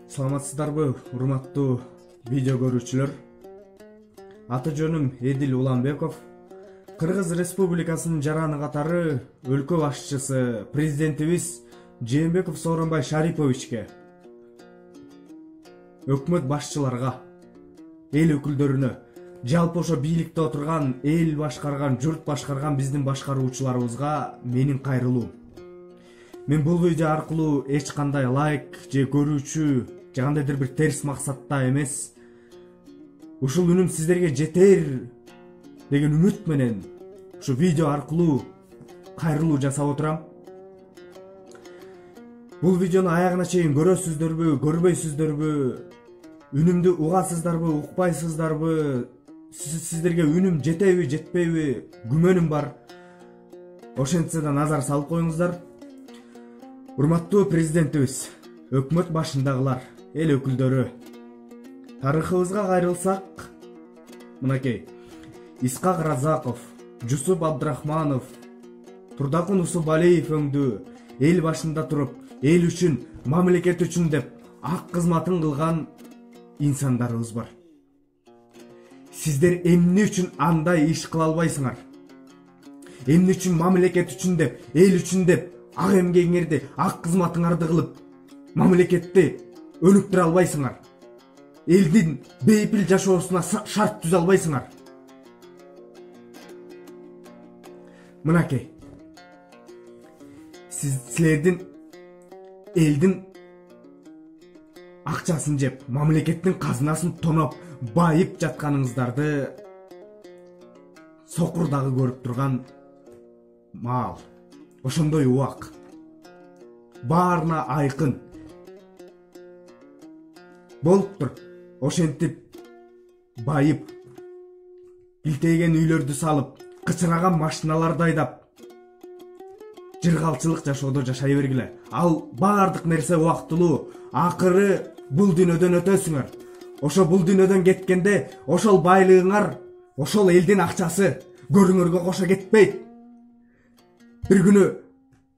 Саламатсыздарбы, урматтуу видео көрүүчүлөр. Аты жөнүм Эдил Уланбеков. Кыргыз Республикасынын жараны катары өлкө башчысы президентибиз Жээнбеков Сооронбай Шариповичке, өкмөт башчыларга, эл өкүлдөрүнө, жалпы ошо бийликте отурган, эл башкарган, журт башкарган биздин башкаруучуларыбызга менин кайрылуум. Мен бул видео аркылуу эч кандай лайк же көрүүчү, же кандайдыр бир терс максатта эмес, ушул үнүм сиздерге жетер деген үмүт менен ушу видео аркылуу кайрылуу жасап отурам. Бул видеону аягына чейин көрөсүздөрбү, көрбөйсүздөрбү, үнүмдү угасыздарбы, укпайсыздарбы, сиздерге үнүм жетеби, жетпейби күмөнүм бар. Ошентсе да назар салып коюңуздар. Урматтуу президентибиз, өкмөт башындагылар, эл өкүлдөрү, тарыхыбызга кайрылсак, мынакей: Исхак Разаков, Жусуп Абдрахманов, Турдакун Усубалиев өңдү эл башында туруп, эл үчүн, мамлекет үчүн деп ак кызматын кылган инсандарыбыз бар. Сиздер эмне үчүн андай иш кыла албайсыңар? Эмне үчүн мамлекет үчүн деп, эл үчүн деп ак эмгегиңерди, ак кызматыңарды кылып, мамлекетти өнүктүрө албайсыңар? Элдин бейпил жашоосуна шарт түзө албайсыңар? Мынакей, силердин элдин акчасын жеп, мамлекеттин казынасын тоноп, байып жатканыңыздарды сокур дагы көрүп турган маал. Ошондой убак. Баарына айкын. Болуптур. Ошентип байып, илтейген үйлөрдү салып, кычыраган машиналарды айдап, жыргалчылык жашоодо жашай бергиле. Ал баардык нерсе убактылуу. Акыры бул дүйнөдөн өтөсүңөр. Ошо бул дүйнөдөн кеткенде ошол байлыгыңар, ошол элдин акчасы көрүңөргө кошо кетпейт. Бир күнү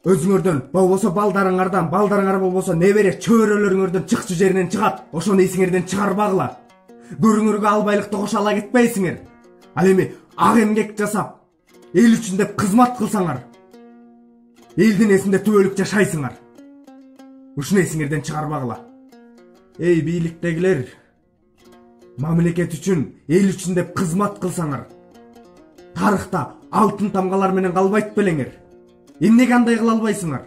өзүңөрдөн, болбосо балдарыңардан, балдарыңар болбосо небере чөбөрөлөрүңөрдөн чыкчу жеринен чыгат. Ошону эсиңерден чыгарбагыла. Көрүңөргө ал байлыкты кошо ала кетпейсиңер. Ал эми ак эмгек жасап, эл үчүн деп кызмат кылсаңар, элдин эсинде түбөлүк жашайсыңар. Ушуну эсиңерден чыгарбагыла. Эй бийликтегилер, мамлекет үчүн, эл үчүн деп кызмат кылсаңар, тарыхта алтын тамгалар менен калбайт белеңер. Эмнеге андай кыла албайсыңар?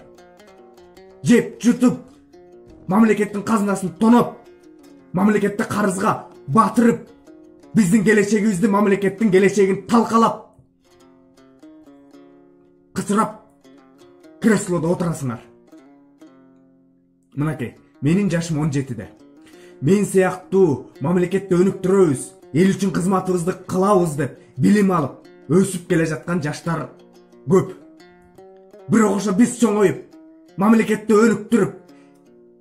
Жеп, жутуп, мамлекеттин казынасын тоноп, мамлекетти карызга батырып, биздин келечегибизди, мамлекеттин келечегин талкалап, кычырап, креслодо отурасыңар. Мынакей, менин жашым 17-де. Мен сыяктуу мамлекетти өнүктүрөбүз, эл үчүн кызматыбызды кылабыз деп билим алып, өсүп келе жаткан жаштар көп. Бирок ошо биз чоңоюп, мамлекетти өнүктүрүп,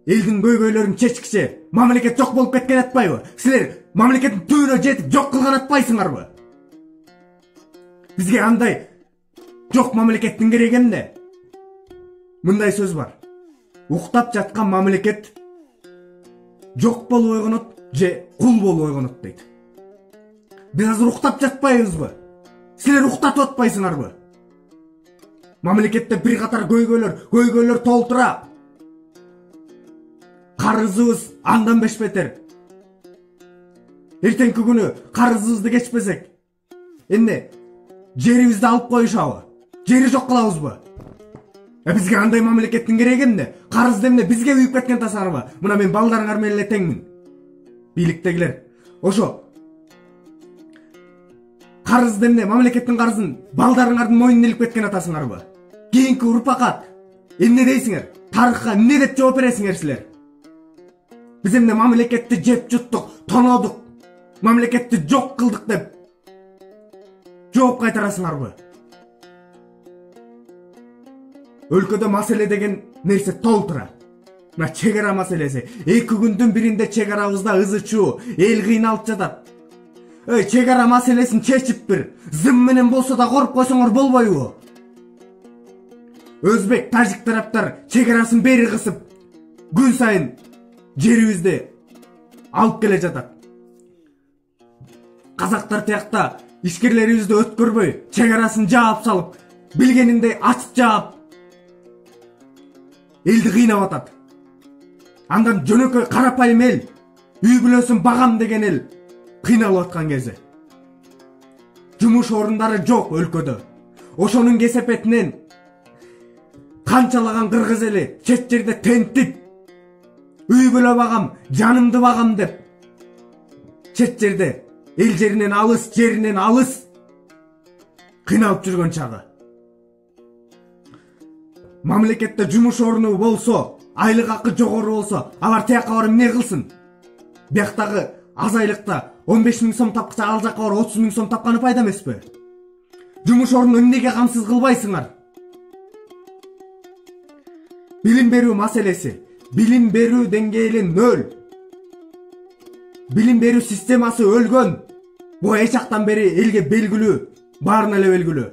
элдин көйгөйлөрүн чечкиче, мамлекет жок болуп кеткен атпайбы? Силер мамлекеттин түбүнө жетип жок кылган атпайсыңарбы? Бизге андай жок мамлекеттин кереги эмне? Мындай сөз бар: уктап жаткан мамлекет жок болуп ойгонот же кул болуп ойгонот дейт. Биз азыр уктап жатпайбызбы? Силер уктатып атпайсыңарбы? Мамлекетте бир катар көйгөйлөр толтура. Карызыбыз андан бешбетер. Эртеңки күнү карызыбызды кечпесек, эмне, жерибизди алып коюшабы? Жери жок кылабызбы? Бизге андай мамлекеттин кереги эмне? Карызды эмне бизге үйүп кеткен тасарбы? Мына мен балдарыңар менен эле теңмин. Бийликтегилер, ошо карызды эмне, мамлекеттин карызын балдарыңардын мойнуна илип кеткен атасыңарбы? Кийинки урпакка эмне дейсиңер? Тарыхка эмне деп жооп бересиңер силер? Биз эмне мамлекетти жеп жуттук, тонодук, мамлекетти жок кылдык деп жооп кайтарасыңарбы? Өлкөдө маселе деген нерсе толтура. Мына чек ара маселеси. 2 күндүн биринде чек арабызда ызы чуу, эл кыйналып жатат. Чек ара маселесин чечип бир, зым менен болсо да коруп койсоңор болбойбу? Өзбек, тажик тараптар чек арасын бери кысып, күн сайын жерибизди алып келе жатат. Казактар тиякта ишкерлерибизди өткөрбөй, чек арасын жаап салып, билгениндей ачып жаап элди кыйнап атат. Андан жөнөкөй карапайым эл, үй бүлөсүн багам деген эл кыйналып аткан кезде. Жумуш орундары жок өлкөдө. Ошонун кесепетинен канчалаган кыргыз эли чет жерде тентип, үй бүлө багам, жанымды багам деп чет жерде эл жеринен алыс кыйналып жүргөн чагы. Мамлекетте жумуш орну болсо, айлык акы жогору болсо, алар тияка барып эмне кылсын? Бияктагы аз айлыкта 15 000 сом тапкыча ал жака барып 30 000 сом тапканы пайда эмеспи? Жумуш орнун эмнеге камсыз кылбайсыңар? Билим берүү маселеси, билим берүү деңгээли нөл. Билим берүү системасы өлгөн. Бу эч жактан бери элге белгилүү, баарына эле белгилүү.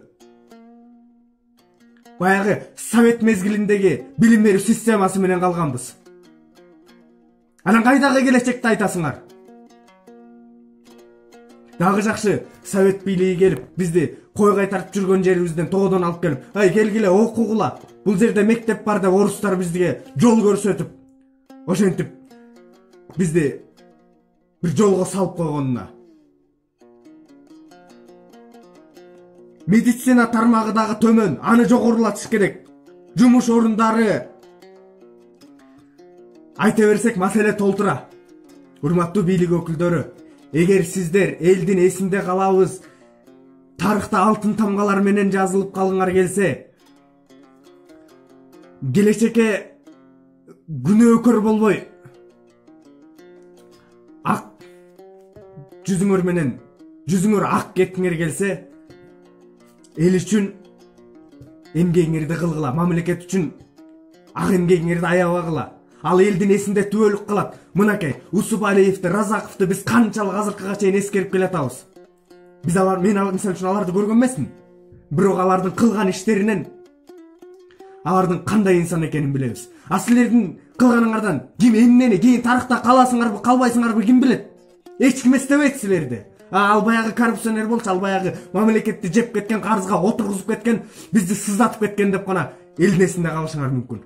Баягы совет мезгилиндеги билим берүү системасы менен калганбыз. Анан кайдагы келечекти айтасыңар? Дагы жакшы совет бийлиги келип, бизди кой кайтарып жүргөн жерибизден тоодон алып келип, "Ай келгиле окугула. Бул жерде мектеп бар" деп орустар бизге жол көрсөтүп, ошентип бизди бир жолго салып койгонуна. Медицина тармагы дагы төмөн, аны жогорулатыш керек. Жумуш орундары айта берсек маселе толтура. Урматтуу бийлик өкүлдөрү, эгер сиздер элдин эсинде калабыз, тарыхта алтын тамгалар менен жазылып калгыңар келсе, келечекке күнөөкөр болбой, ак жүзүңөр менен жүзүңөр ак кетиңер келсе, эл үчүн эмгегиңерди кылгыла, мамлекет үчүн ак эмгегиңерди аябагыла. Ал элдин эсинде түбөлүк калат. Мынакей Усубалиевди, Разаковду биз канчалык азыркыга чейин эскерип келатабыз. Биз мен мисалы үчүн аларды көргөн эмесмин. Бирок алардын кылган иштеринен алардын кандай инсан экенин билебиз. А силердин кылганыңардан ким эмнени кийин тарыхта каласыңарбы, калбайсыңарбы ким билет? Эч ким эстебейт силерди. Ал баягы коррупционер болчу, ал баягы мамлекетти жеп кеткен, карызга отургузуп кеткен, бизди сыздатып кеткен деп гана элдин эсинде калышыңар мүмкүн.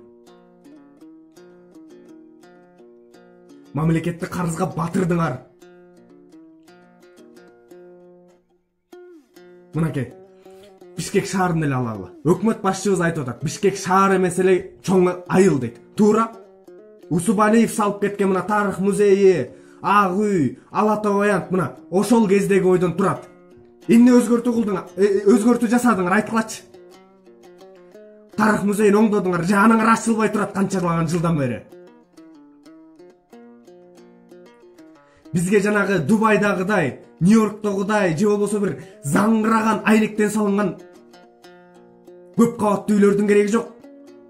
Мамлекетти карызга батырдыңар. Мынакей Бишкек шаарын эле алалы. Өкмөт башчыбыз айтып атат, Бишкек шаар эмес эле чоң айыл дейт. Туура? Усубалиев салып кеткен мына тарых музейи, Ак үй, Ала Тоо аянт мына ошол кездеги ойдон турат. Эмне өзгөртүү жасадыңар, айткылачы. Тарых музейин оңдодуңар, жаныңар ачылбай турат канчалаган жылдан бери. Бизге жанагы Дубайдагыдай, Нью-Йорктогудай, же болбосо бир заңгыраган айнектен салынган көп кабаттуу үйлөрдүн кереги жок.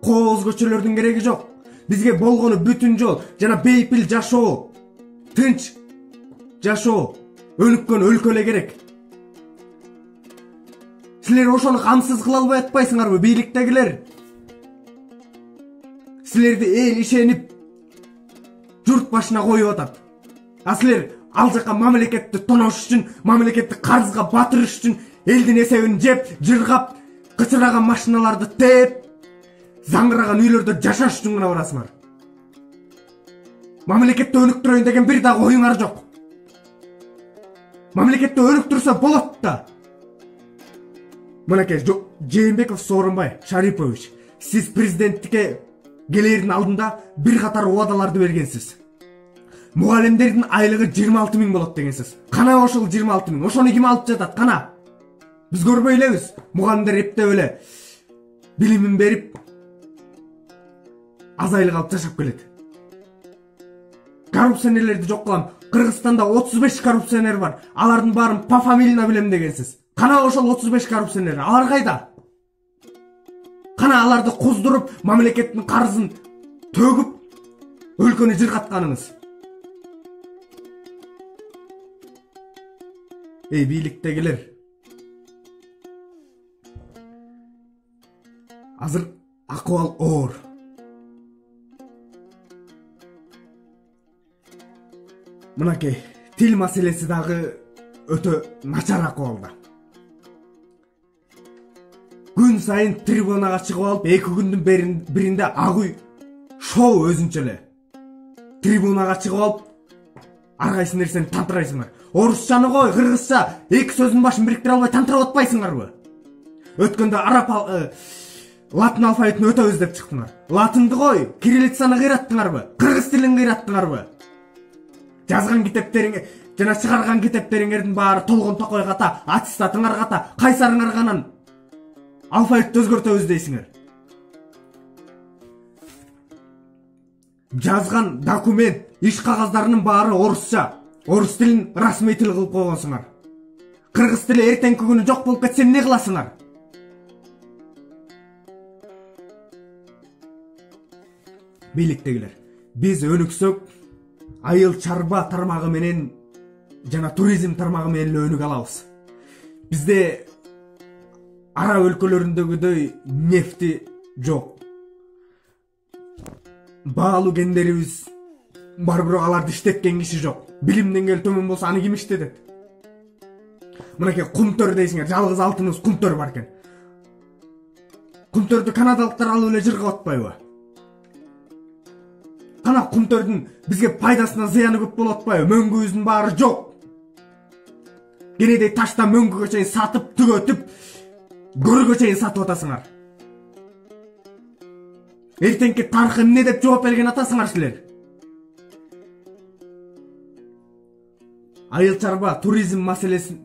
Кооз көчөлөрдүн кереги жок. Бизге болгону бүтүн жол жана бейпил жашоо, тынч жашоо, өнүккөн өлкө эле керек. Силер ошону камсыз кыла албай атпайсыңарбы, бийликтегилер? Силерди эл ишенип журт башына коюп атат. А силер ал жака мамлекетти тонош үчүн, мамлекетти карызга батырыш үчүн элдин эсебин жеп, жыргап, кычыраган машиналарды тээп, заңгыраган үйлөрдө жашаш үчүн гана барасыңар. Мамлекетти өнүктүрөйүн деген бир дагы оюңар жок. Мамлекетти өнүктүрсө болот да. Мынакей Жээнбеков Сооронбай Шарипович, сиз президенттикке келердин алдында бир катар убадаларды бергенсиз. Мугалимдердин айлыгы 26 000 болот дегенсиз. Кана ошол 26 000? Ошону ким алып жатат? Кана? Биз көрбөй элебиз. Мугалимдер эптеп эле билимин берип, аз айлык алып жашап келет. Коррупционерлерди жок кылам. Кыргызстанда 35 коррупционер бар. Алардын баарын по фамилийна билем дегенсиз. Кана ошол 35 коррупционер? Алар кайда? Кана аларды куздуруп, мамлекеттин карызын төгүп, өлкөнү жыргатканыңыз? Эй бийликтегилер, азыр акыбал оор. Мынакей тил маселеси дагы өтө начар акыбалда. Күн сайын трибунага чыгып алып, 2 күндүн биринде ак үй шоу өзүнчө эле трибунага чыгып алып, ар кайсы нерсени тантырайсыңар. Орусчаны кой, кыргызча 2 сөздүн башын бириктире албай тантырап атпайсыңарбы? Өткөндө латын алфавитин өтөбүз деп чыктыңар. Латынды кой, кириллицаны кыйраттыңарбы? Кыргыз тилин кыйраттыңарбы? Жазган китептериңер жана чыгарган китептериңердин баары толгон токой ката, аттестатыңар ката, кайсарыңар канан алфавитти өзгөртөбүз дейсиңер. Жазган документ, иш кагаздарынын баары орусча. Орус тилин расмий тил кылып койгонсуңар. Кыргыз тили эртеңки күнү жок болуп кетсе эмне кыласыңар? Бийликтегилер, биз өнүксөк, айыл чарба тармагы менен жана туризм тармагы менен эле өнүгө алабыз. Бизде араб өлкөлөрүндөгүдөй нефти жок. Баалуу кендерибиз бар, бирок аларды иштеткен киши жок. Билим деңгээли төмөн болсо аны ким иштетет? Мынакей кумтөр дейсиңер, жалгыз алтыныбыз кумтөр бар экен. Кумтөрдү канадалыктар алып эле жыргап атпайбы? Кана кумтөрдүн бизге пайдасынан зыяны көп болуп атпайбы? Мөңгүбүздүн баары жок. Кенедей таштан мөңгүгө чейин сатып, түгөтүп, көргө чейин сатып атасыңар. Эртеңки тарых эмне деп жооп берген атасыңар силер? Айыл чарба туризм маселесин,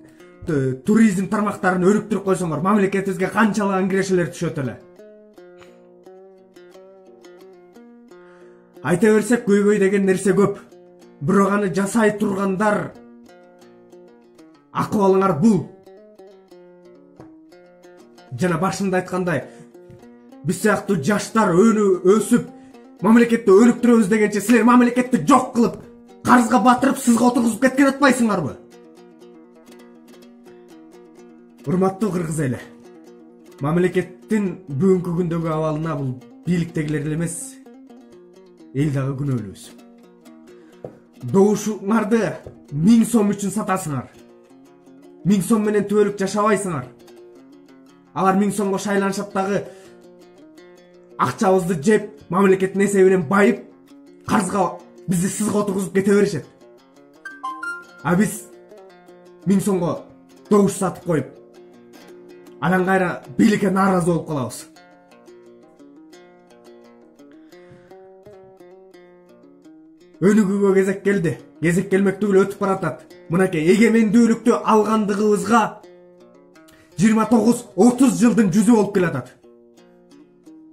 туризм тармактарын өнүктүрүп койсоңор, мамлекетибизге канчалаган кирешелер түшөт эле. Айта берсек, көйгөй деген нерсе көп. Бирок аны жасай тургандар акыбалыңар бул. Жана башында айткандай, биз сыяктуу жаштар өсүп, мамлекетти өнүктүрөбүз дегенче силер мамлекетти жок кылып, карызга батырып, сызга отургузуп кеткен атпайсыңарбы? Урматтуу кыргыз эли, мамлекеттин бүгүнкү күндөгү абалына бул бийликтегилер эле эмес, эл дагы күнөөлүүбүз. Добушуңарды 1000 сом үчүн сатасыңар. 1000 сом менен түбөлүк жашабайсыңар. Алар 1000 сомго шайланышат дагы акчабызды жеп, мамлекеттин эсебинен байып, карызга бизди сызга отургузуп кете беришет. А биз 1000 сомго добуш сатып коюп, анан кайра бийликке нааразы болуп калабыз. Өнүгүүгө кезек келди. Кезек келмектүү эле өтүп баратат. Мынакей эгемендүүлүктү алгандыгыбызга 29-30 жылдын жүзү болуп келатат.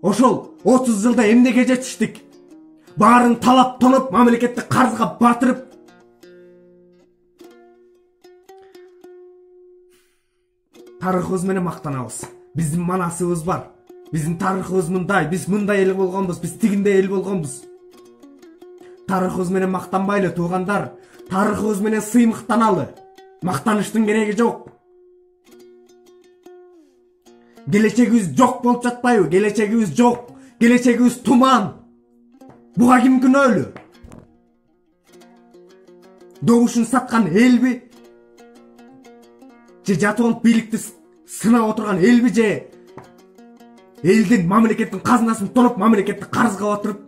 Ошол 30 жылда эмнеге жетиштик? Баарын талап тоноп, мамлекетти карызга батырып, тарыхыбыз менен мактанабыз. Биздин манасыбыз бар. Биздин тарыхыбыз мындай, биз мындай эл болгонбуз, биз тигиндей эл болгонбуз. Тарыхыбыз менен мактанбайлы туугандар, тарыхыбыз менен сыймыктаналы. Мактаныштын кереги жок. Келечегибиз жок болуп жатпайбы? Келечегибиз жок. Келечегибиз туман. Буга ким күнөөлүү? Добушун саткан элби? Же жатып алып бийликти сынап отурган элби, же элдин мамлекеттин казынасын тоноп, мамлекетти карызга батырып,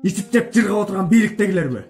ичип жеп жыргап отурган бийликтегилерби?